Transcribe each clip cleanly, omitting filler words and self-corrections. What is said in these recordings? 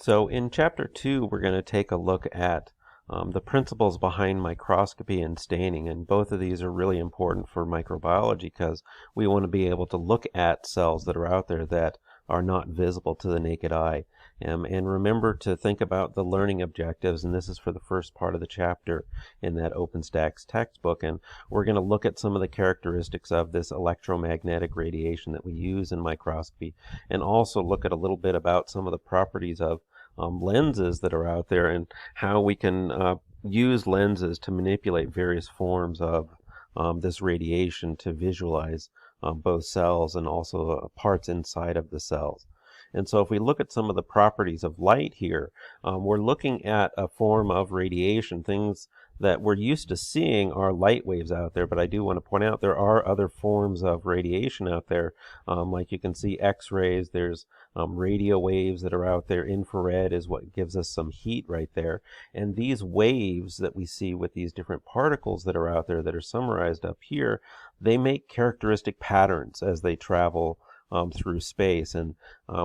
So in Chapter 2, we're going to take a look at the principles behind microscopy and staining, and both of these are really important for microbiology because we want to be able to look at cells that are out there that are not visible to the naked eye. And remember to think about the learning objectives, and this is for the first part of the chapter in that OpenStax textbook, and we're going to look at some of the characteristics of this electromagnetic radiation that we use in microscopy, and also look at a little bit about some of the properties of lenses that are out there and how we can use lenses to manipulate various forms of this radiation to visualize both cells and also parts inside of the cells. And so if we look at some of the properties of light here, we're looking at a form of radiation. Things that we're used to seeing are light waves out there, but I do want to point out there are other forms of radiation out there. Like you can see X-rays, there's radio waves that are out there. Infrared is what gives us some heat right there. And these waves that we see with these different particles that are out there that are summarized up here, they make characteristic patterns as they travel through space, and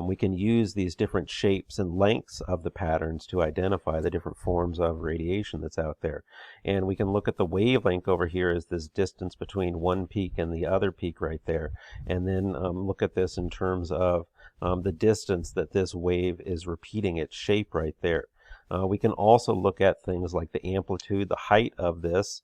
we can use these different shapes and lengths of the patterns to identify the different forms of radiation that's out there. And we can look at the wavelength over here as this distance between one peak and the other peak right there, and then look at this in terms of the distance that this wave is repeating its shape right there. We can also look at things like the amplitude, the height of this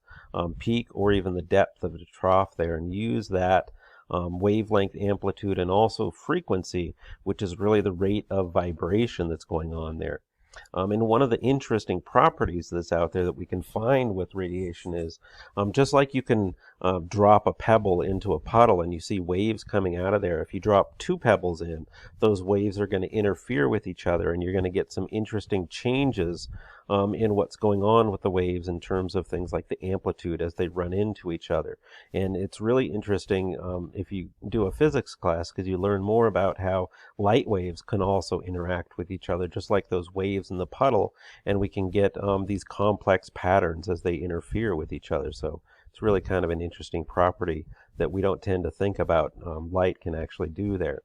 peak, or even the depth of the trough there, and use that wavelength, amplitude, and also frequency, which is really the rate of vibration that's going on there. And one of the interesting properties that's out there that we can find with radiation is just like you can drop a pebble into a puddle and you see waves coming out of there. If you drop two pebbles in, those waves are going to interfere with each other, and you're going to get some interesting changes in what's going on with the waves in terms of things like the amplitude as they run into each other. And it's really interesting if you do a physics class, because you learn more about how light waves can also interact with each other, just like those waves in the puddle, and we can get these complex patterns as they interfere with each other. So it's really kind of an interesting property that we don't tend to think about light can actually do there.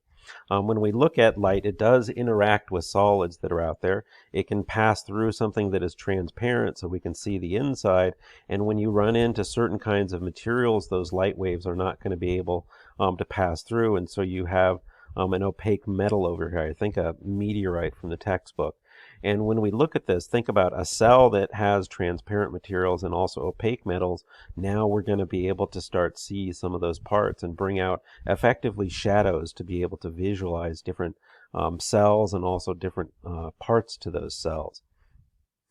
When we look at light, it does interact with solids that are out there. It can pass through something that is transparent so we can see the inside. And when you run into certain kinds of materials, those light waves are not going to be able to pass through. And so you have an opaque metal over here. I think a meteorite from the textbook. And when we look at this, think about a cell that has transparent materials and also opaque metals. Now we're going to be able to start see some of those parts and bring out effectively shadows to be able to visualize different cells and also different parts to those cells.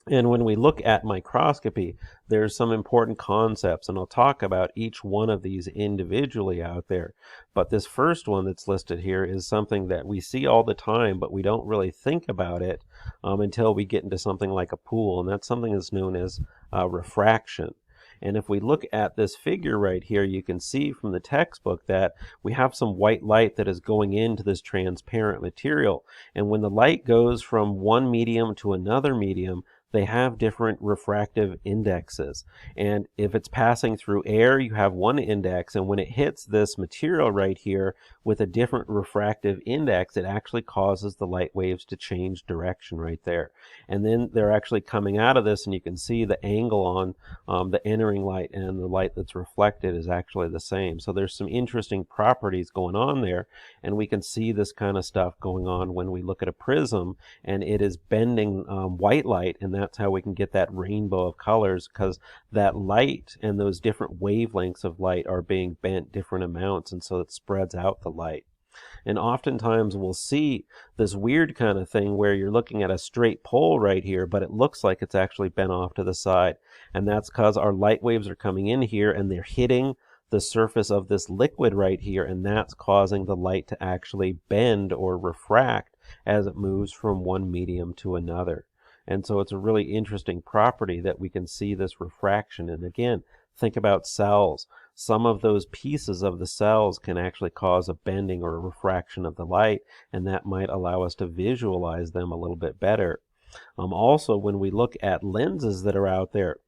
And when we look at microscopy, there's some important concepts, and I'll talk about each one of these individually out there. But this first one that's listed here is something that we see all the time, but we don't really think about it until we get into something like a pool, and that's something that's known as refraction. And if we look at this figure right here, you can see from the textbook that we have some white light that is going into this transparent material. And when the light goes from one medium to another medium, they have different refractive indexes. And if it's passing through air, you have one index, and when it hits this material right here with a different refractive index, it actually causes the light waves to change direction right there. And then they're actually coming out of this, and you can see the angle on the entering light and the light that's reflected is actually the same. So there's some interesting properties going on there, and we can see this kind of stuff going on when we look at a prism, and it is bending white light, and that's how we can get that rainbow of colors, because that light and those different wavelengths of light are being bent different amounts, and so it spreads out the light. And oftentimes we'll see this weird kind of thing where you're looking at a straight pole right here, but it looks like it's actually bent off to the side. And that's because our light waves are coming in here and they're hitting the surface of this liquid right here, and that's causing the light to actually bend or refract as it moves from one medium to another. And so it's a really interesting property that we can see this refraction. And again, think about cells. Some of those pieces of the cells can actually cause a bending or a refraction of the light, and that might allow us to visualize them a little bit better. Also, when we look at lenses that are out there,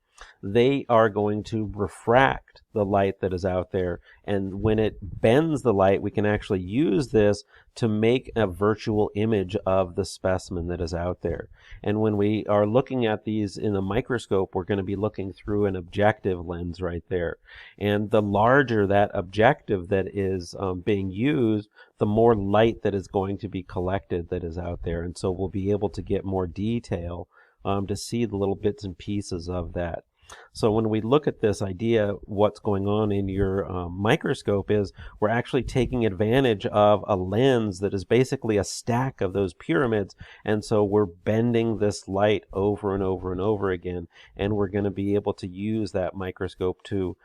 they are going to refract the light that is out there. And when it bends the light, we can actually use this to make a virtual image of the specimen that is out there. And when we are looking at these in a microscope, we're going to be looking through an objective lens right there. And the larger that objective that is being used, the more light that is going to be collected that is out there. And so we'll be able to get more detail to see the little bits and pieces of that. So when we look at this idea, what's going on in your microscope is we're actually taking advantage of a lens that is basically a stack of those pyramids. And so we're bending this light over and over and over again. And we're going to be able to use that microscope to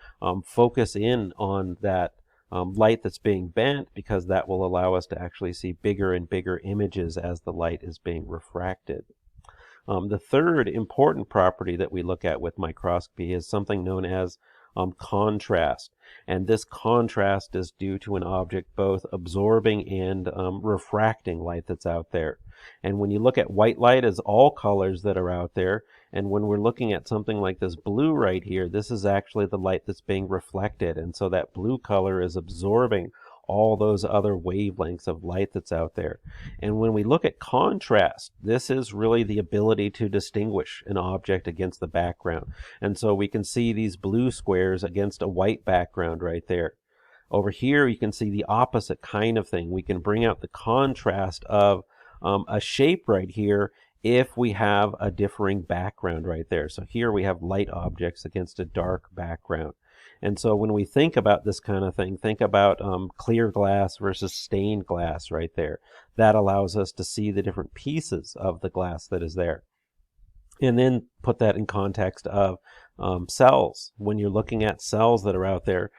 focus in on that light that's being bent, because that will allow us to actually see bigger and bigger images as the light is being refracted. The third important property that we look at with microscopy is something known as contrast. And this contrast is due to an object both absorbing and refracting light that's out there. And when you look at white light as all colors that are out there, and when we're looking at something like this blue right here, this is actually the light that's being reflected. And so that blue color is absorbing all those other wavelengths of light that's out there. And when we look at contrast, this is really the ability to distinguish an object against the background. And so we can see these blue squares against a white background right there. Over here, you can see the opposite kind of thing. We can bring out the contrast of a shape right here if we have a differing background right there. So here we have light objects against a dark background. And so when we think about this kind of thing, think about clear glass versus stained glass right there. That allows us to see the different pieces of the glass that is there. And then put that in context of cells. When you're looking at cells that are out there,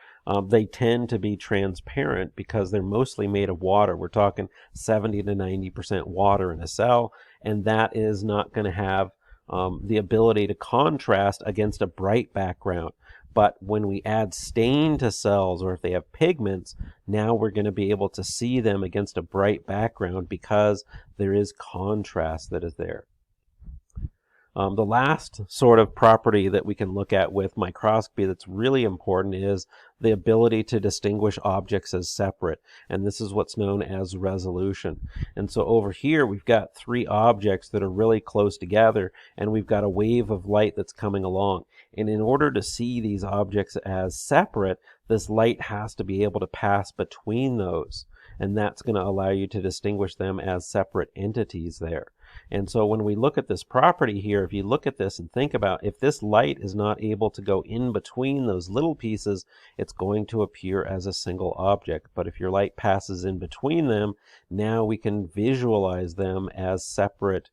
they tend to be transparent because they're mostly made of water. We're talking 70 to 90% water in a cell, and that is not going to have the ability to contrast against a bright background. But when we add stain to cells, or if they have pigments, now we're going to be able to see them against a bright background because there is contrast that is there. The last sort of property that we can look at with microscopy that's really important is the ability to distinguish objects as separate. And this is what's known as resolution. And so over here, we've got three objects that are really close together, and we've got a wave of light that's coming along. And in order to see these objects as separate, this light has to be able to pass between those. And that's going to allow you to distinguish them as separate entities there. And so when we look at this property here, if you look at this and think about, if this light is not able to go in between those little pieces, it's going to appear as a single object. But if your light passes in between them, now we can visualize them as separate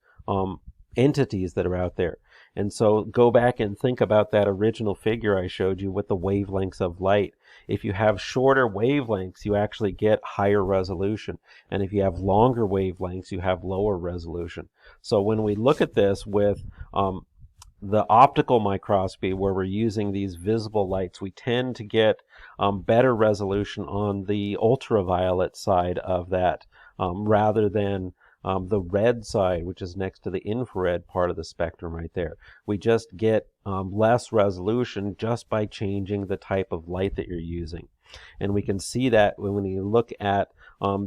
entities that are out there. And so go back and think about that original figure I showed you with the wavelengths of light. If you have shorter wavelengths, you actually get higher resolution. And if you have longer wavelengths, you have lower resolution. So when we look at this with the optical microscopy, where we're using these visible lights, we tend to get better resolution on the ultraviolet side of that rather than the red side, which is next to the infrared part of the spectrum right there. We just get less resolution just by changing the type of light that you're using. And we can see that when you look at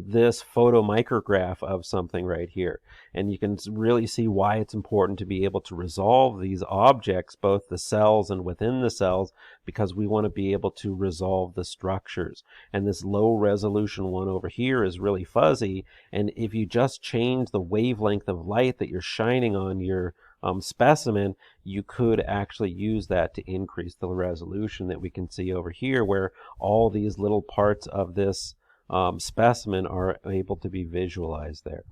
this photomicrograph of something right here. And you can really see why it's important to be able to resolve these objects, both the cells and within the cells, because we want to be able to resolve the structures. And this low resolution one over here is really fuzzy. And if you just change the wavelength of light that you're shining on your specimen, you could actually use that to increase the resolution that we can see over here, where all these little parts of this specimen are able to be visualized there.